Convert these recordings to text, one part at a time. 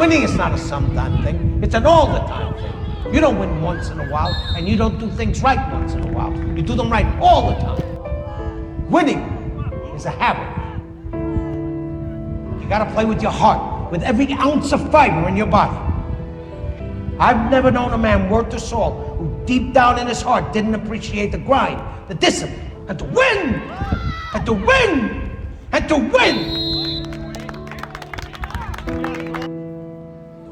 Winning is not a sometime thing, it's an all-the-time thing. You don't win once in a while, and you don't do things right once in a while. You do them right all the time. Winning is a habit. You gotta play with your heart, with every ounce of fiber in your body. I've never known a man worth his salt who deep down in his heart didn't appreciate the grind, the discipline, and to win, and to win, and to win.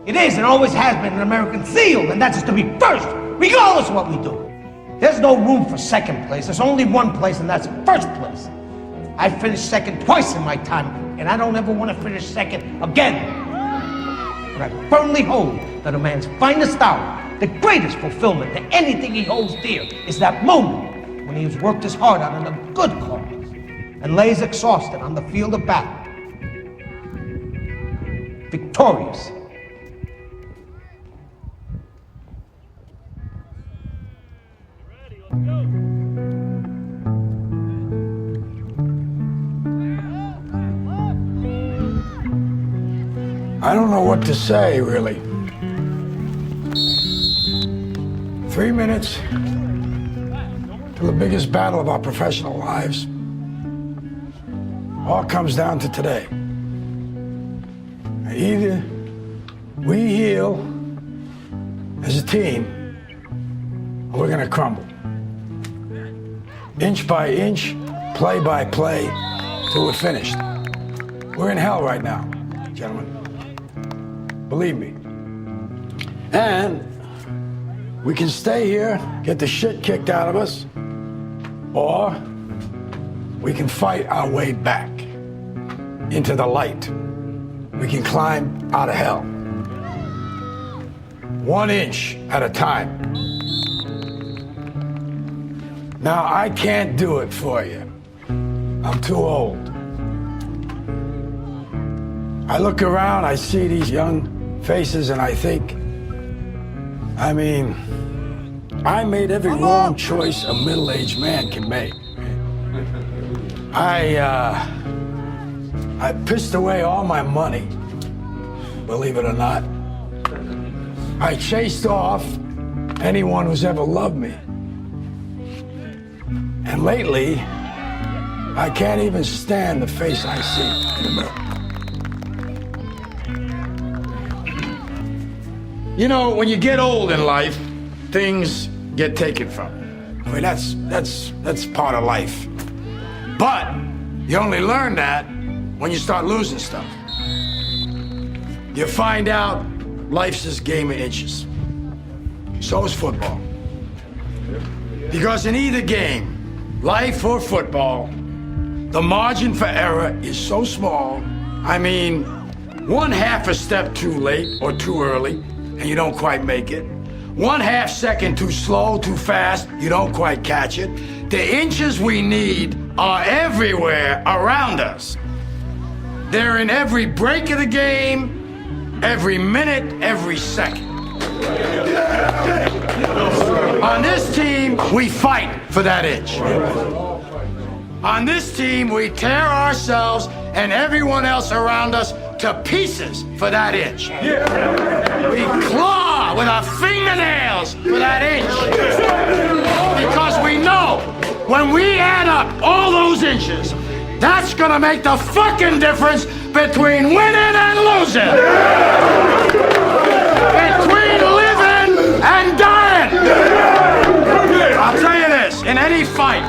It is and always has been an American seal, and that's to be first, regardless of what we do. There's no room for second place. There's only one place, and that's first place. I finished second twice in my time, and I don't ever want to finish second again. But I firmly hold that a man's finest hour, the greatest fulfillment to anything he holds dear, is that moment when he has worked his heart out on a good cause and lays exhausted on the field of battle, victorious. I don't know what to say, really. 3 minutes to the biggest battle of our professional lives. All comes down to today. Either we heal as a team, or we're gonna crumble. Inch by inch, play by play, till we're finished. We're in hell right now, gentlemen. Believe me. And we can stay here, get the shit kicked out of us, or we can fight our way back into the light. We can climb out of hell. 1 inch at a time. Now, I can't do it for you. I'm too old. I look around, I see these young faces, and I think, I made every wrong choice a middle-aged man can make. I pissed away all my money, believe it or not. I chased off anyone who's ever loved me. And lately, I can't even stand the face I see in the mirror. You know, when you get old in life, things get taken from you. I mean, that's part of life. But you only learn that when you start losing stuff. You find out life's this game of inches. So is football. Because in either game, life or football, the margin for error is so small. I mean, 1/2 a step too late or too early, and you don't quite make it. 1/2 second too slow, too fast, you don't quite catch it. The inches we need are everywhere around us. They're in every break of the game, every minute, every second. On this team, we fight for that inch. On this team, we tear ourselves and everyone else around us to pieces for that inch. We claw with our fingernails for that inch. Because we know when we add up all those inches, that's gonna make the fucking difference between winning and losing. Between living and dying. I'll tell you this, in any fight,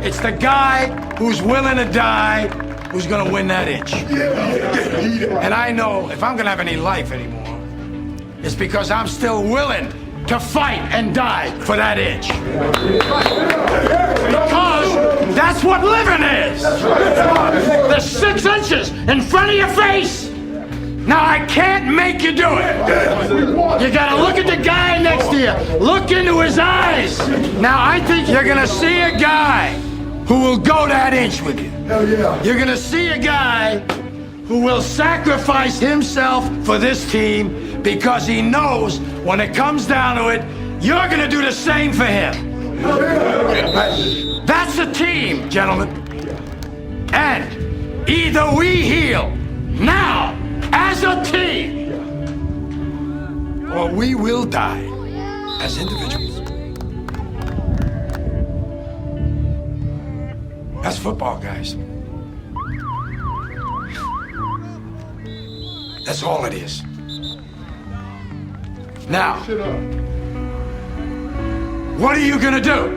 it's the guy who's willing to die who's gonna win that inch. And I know if I'm gonna have any life anymore, it's because I'm still willing to fight and die for that inch. Because that's what living is. The 6 inches in front of your face. Now I can't make you do it. You gotta look at the guy next to you. Look into his eyes. Now I think you're gonna see a guy who will go that inch with you. You're gonna see a guy who will sacrifice himself for this team because he knows when it comes down to it, you're gonna do the same for him. That's a team, gentlemen. And either we heal now as a team, we will die as individuals. That's football, guys. That's all it is. Now, what are you gonna do?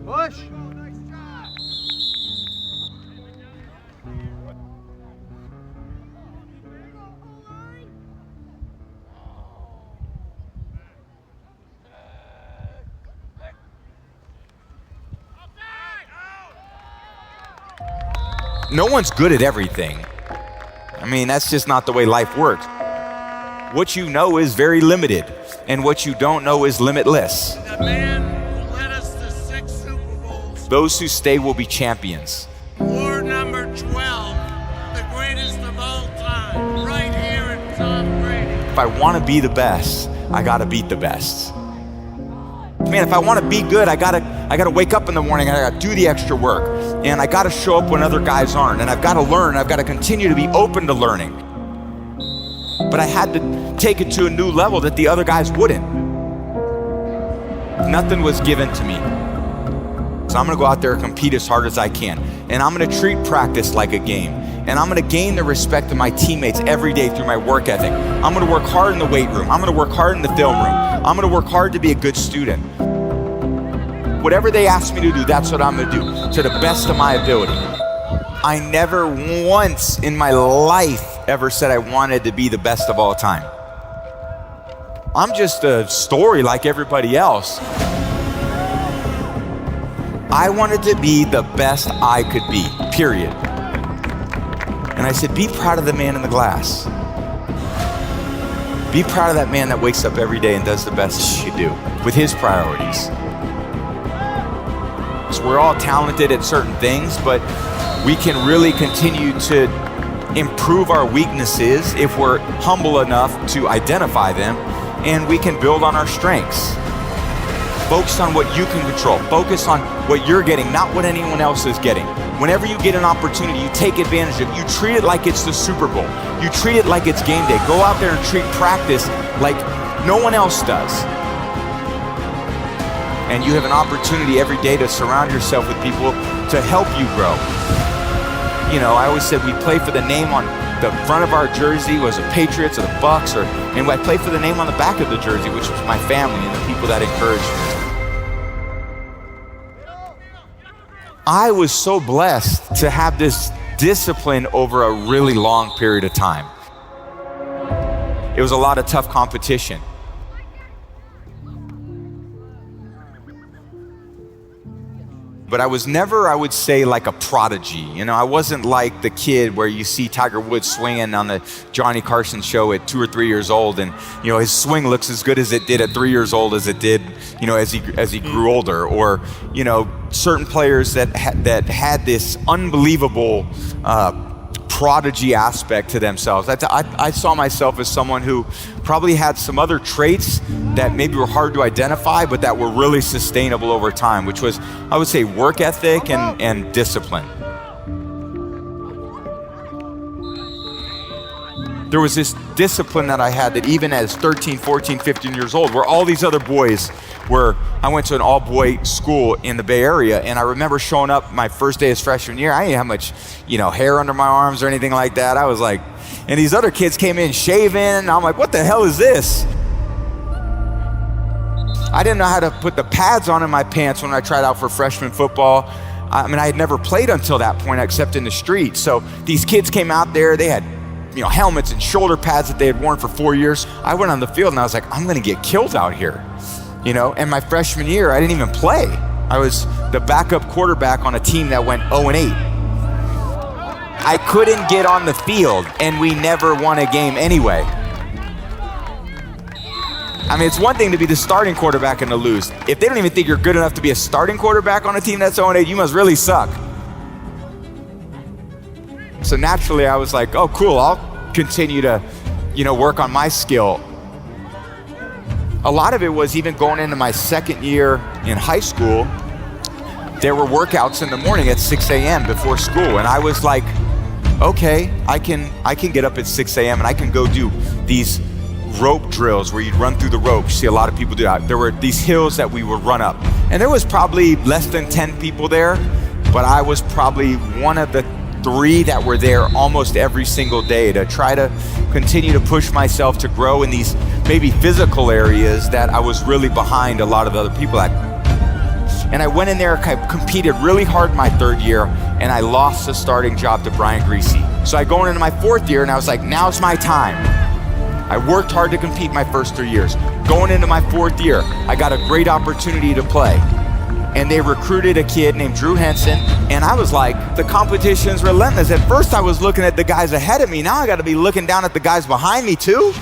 Push. No one's good at everything. I mean, that's just not the way life works. What you know is very limited, and what you don't know is limitless. The man who led us to 6 Super Bowls. Those who stay will be champions. War number 12, the greatest of all time, right here in Tom Brady. If I want to be the best, I got to beat the best. Man, if I want to be good, I gotta wake up in the morning and I gotta do the extra work. And I gotta show up when other guys aren't. And I've gotta learn, I've gotta continue to be open to learning. But I had to take it to a new level that the other guys wouldn't. Nothing was given to me. So I'm gonna go out there and compete as hard as I can. And I'm gonna treat practice like a game. And I'm gonna gain the respect of my teammates every day through my work ethic. I'm gonna work hard in the weight room. I'm gonna work hard in the film room. I'm gonna work hard to be a good student. Whatever they ask me to do, that's what I'm gonna do, to the best of my ability. I never once in my life ever said I wanted to be the best of all time. I'm just a story like everybody else. I wanted to be the best I could be, period. And I said, be proud of the man in the glass. Be proud of that man that wakes up every day and does the best he can do with his priorities. So we're all talented at certain things, but we can really continue to improve our weaknesses if we're humble enough to identify them, and we can build on our strengths. Focus on what you can control. Focus on what you're getting, not what anyone else is getting. Whenever you get an opportunity, you take advantage of it. You treat it like it's the Super Bowl. You treat it like it's game day. Go out there and treat practice like no one else does. And you have an opportunity every day to surround yourself with people to help you grow. You know, I always said we play for the name on the front of our jersey was the Patriots or the Bucks, and I play for the name on the back of the jersey, which was my family and the people that encouraged me. I was so blessed to have this discipline over a really long period of time. It was a lot of tough competition. But I was never, I would say, like a prodigy. You know, I wasn't like the kid where you see Tiger Woods swinging on the Johnny Carson show at 2 or 3 years old, and you know his swing looks as good as it did at 3 years old as it did, you know, as he grew older. Or you know, certain players that had this unbelievable prodigy aspect to themselves. I saw myself as someone who probably had some other traits that maybe were hard to identify, but that were really sustainable over time, which was, I would say, work ethic and discipline. There was this discipline that I had that even as 13, 14, 15 years old, where all these other boys were, I went to an all-boy school in the Bay Area, and I remember showing up my first day as freshman year. I didn't have much, you know, hair under my arms or anything like that. I was like, and these other kids came in shaving, and I'm like, what the hell is this? I didn't know how to put the pads on in my pants when I tried out for freshman football. I mean, I had never played until that point except in the street. So these kids came out there, they had, you know, helmets and shoulder pads that they had worn for 4 years. I went on the field and I was like, I'm gonna get killed out here, you know? And my freshman year, I didn't even play. I was the backup quarterback on a team that went 0-8. I couldn't get on the field, and we never won a game anyway. I mean, it's one thing to be the starting quarterback and to lose. If they don't even think you're good enough to be a starting quarterback on a team that's 0-8, you must really suck. So naturally, I was like, oh, cool, I'll continue to, work on my skill. A lot of it was even going into my second year in high school, there were workouts in the morning at 6 a.m. before school, and I was like, okay, I can get up at 6 a.m. and I can go do these rope drills where you'd run through the ropes. You see a lot of people do that. There were these hills that we would run up, and there was probably less than 10 people there, but I was probably one of the 3 that were there almost every single day to try to continue to push myself to grow in these maybe physical areas that I was really behind a lot of the other people at. And I went in there, competed really hard my 3rd year, and I lost the starting job to Brian Greasy. So I go into my 4th year, and I was like, now's my time. I worked hard to compete my first 3 years. Going into my 4th year, I got a great opportunity to play. And they recruited a kid named Drew Henson, and I was like, the competition's relentless. At first I was looking at the guys ahead of me, now I gotta be looking down at the guys behind me too.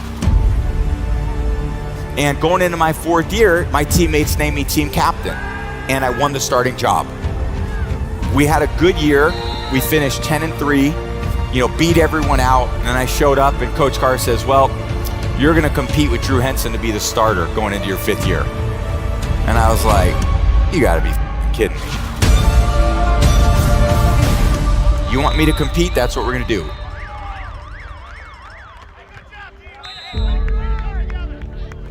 And going into my 4th year, my teammates named me team captain, and I won the starting job. We had a good year. We finished 10-3, beat everyone out, and then I showed up and Coach Carr says, well, you're gonna compete with Drew Henson to be the starter going into your 5th year. And I was like, you gotta be kidding me. You want me to compete? That's what we're gonna do.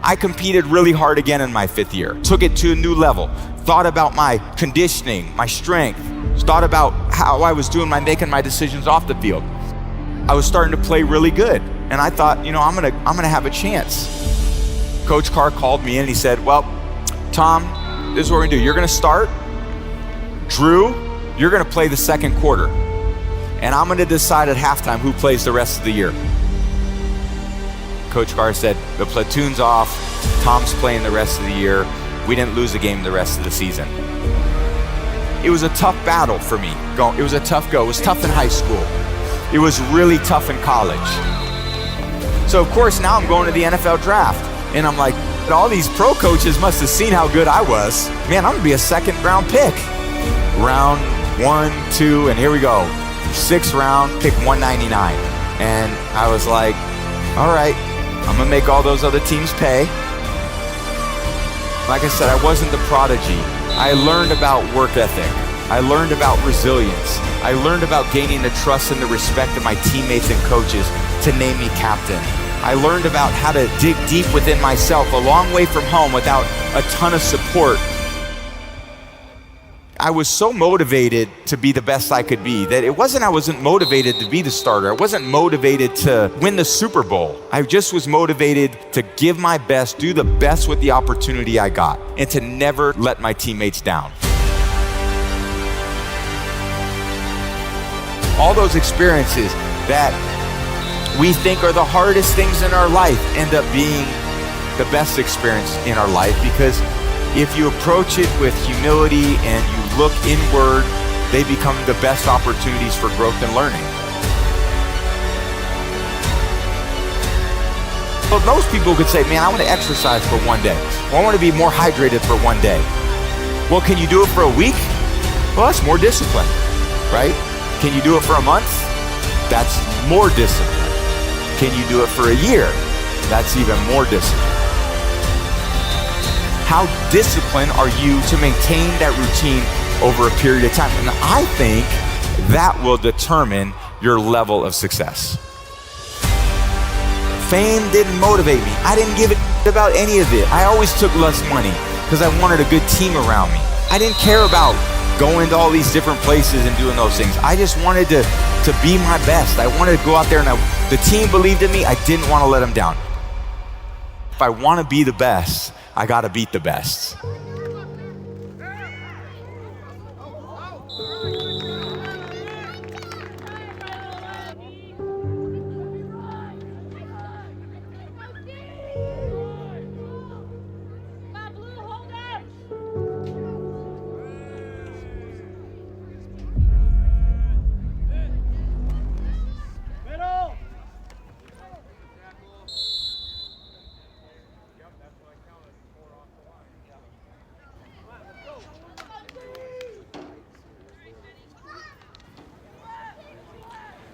I competed really hard again in my 5th year. Took it to a new level. Thought about my conditioning, my strength. Thought about how I was doing making my decisions off the field. I was starting to play really good. And I thought, I'm gonna have a chance. Coach Carr called me in and he said, well, Tom, this is what we're gonna do. You're gonna start. Drew, you're gonna play the 2nd quarter. And I'm gonna decide at halftime who plays the rest of the year. Coach Carr said, the platoon's off. Tom's playing the rest of the year. We didn't lose a game the rest of the season. It was a tough battle for me. It was a tough go. It was tough in high school. It was really tough in college. So of course now I'm going to the NFL draft. And I'm like, all these pro coaches must have seen how good I was. Man, I'm gonna be a 2nd round pick. Round 1, 2, and here we go. 6th round, pick 199. And I was like, all right, I'm gonna make all those other teams pay. Like I said, I wasn't the prodigy. I learned about work ethic. I learned about resilience. I learned about gaining the trust and the respect of my teammates and coaches to name me captain. I learned about how to dig deep within myself, a long way from home without a ton of support. I was so motivated to be the best I could be that I wasn't motivated to be the starter. I wasn't motivated to win the Super Bowl. I just was motivated to give my best, do the best with the opportunity I got, and to never let my teammates down. All those experiences that we think are the hardest things in our life end up being the best experience in our life, because if you approach it with humility and you look inward, they become the best opportunities for growth and learning. But most people could say, man, I want to exercise for one day. Or I want to be more hydrated for one day. Well, can you do it for a week? Well, that's more discipline, right? Can you do it for a month? That's more discipline. Can you do it for a year? That's even more discipline. How disciplined are you to maintain that routine over a period of time? And I think that will determine your level of success. Fame didn't motivate me. I didn't give a about any of it. I always took less money because I wanted a good team around me. I didn't care about going to all these different places and doing those things. I just wanted to be my best. I wanted to go out there, and the team believed in me. I didn't want to let them down. If I want to be the best, I got to beat the best.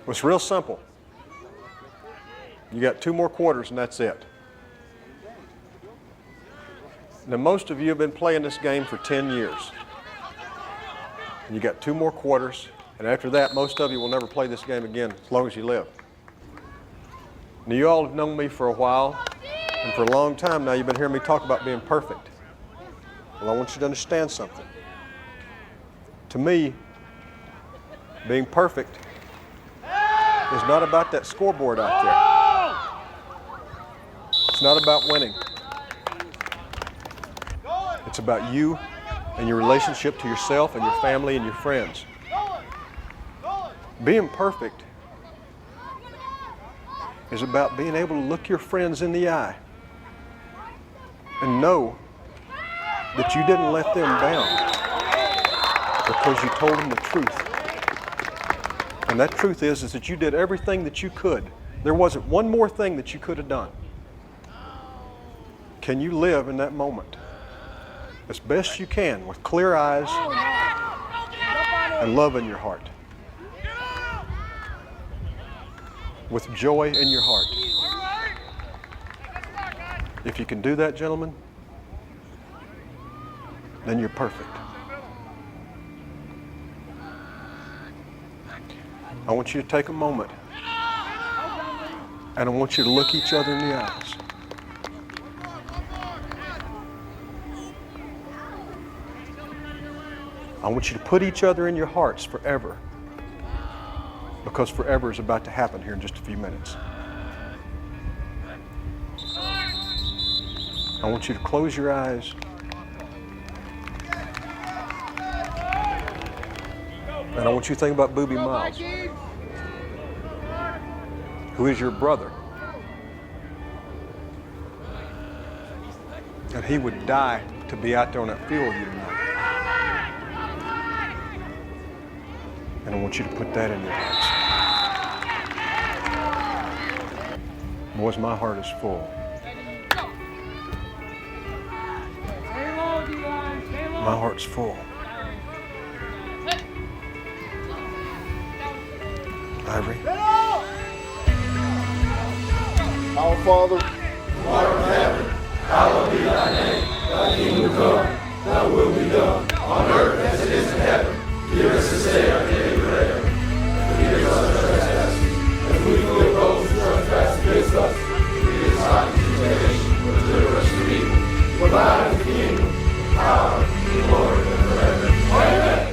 It's real simple. You got 2 more quarters and that's it. Now, most of you have been playing this game for 10 years. And you got 2 more quarters, and after that, most of you will never play this game again as long as you live. Now, you all have known me for a while, and for a long time now, you've been hearing me talk about being perfect. Well, I want you to understand something. To me, being perfect is not about that scoreboard out there. It's not about winning. It's about you and your relationship to yourself and your family and your friends. Being perfect is about being able to look your friends in the eye and know that you didn't let them down because you told them the truth. And that truth is that you did everything that you could. There wasn't one more thing that you could have done. Can you live in that moment as best you can with clear eyes and love in your heart? With joy in your heart. If you can do that, gentlemen, then you're perfect. I want you to take a moment and I want you to look each other in the eyes. I want you to put each other in your hearts forever, because forever is about to happen here in just a few minutes. I want you to close your eyes and I want you to think about Boobie Miles, who is your brother. And he would die to be out there on that field with you tonight. And I want you to put that in your hearts. Boys, my heart is full. My heart's full. Ivory. Our Father, who art in heaven, hallowed be thy name. Thy kingdom come, thy will be done, on earth as it is in heaven. Give us this day our daily bread. Forgive us our trespasses, as we forgive those who trespass against us. Lead us not into temptation, but deliver us from evil. For thine is the kingdom, the power, the glory, and forever. Amen.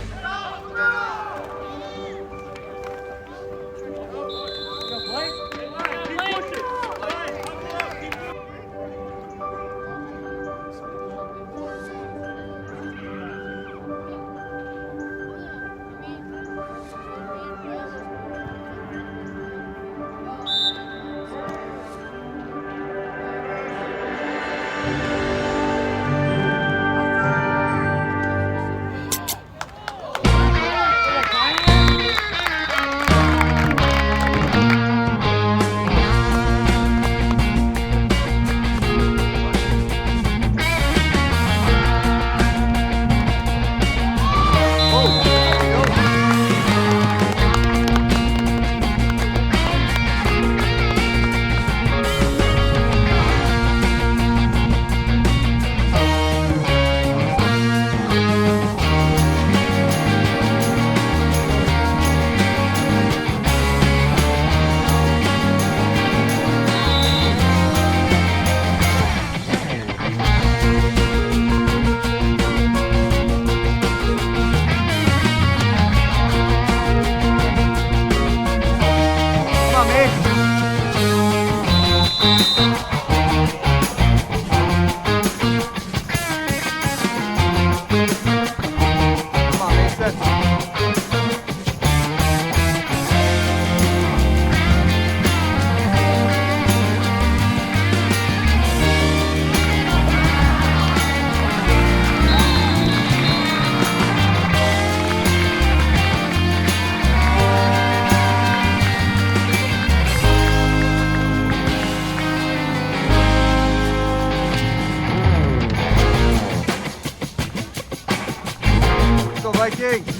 Vikings!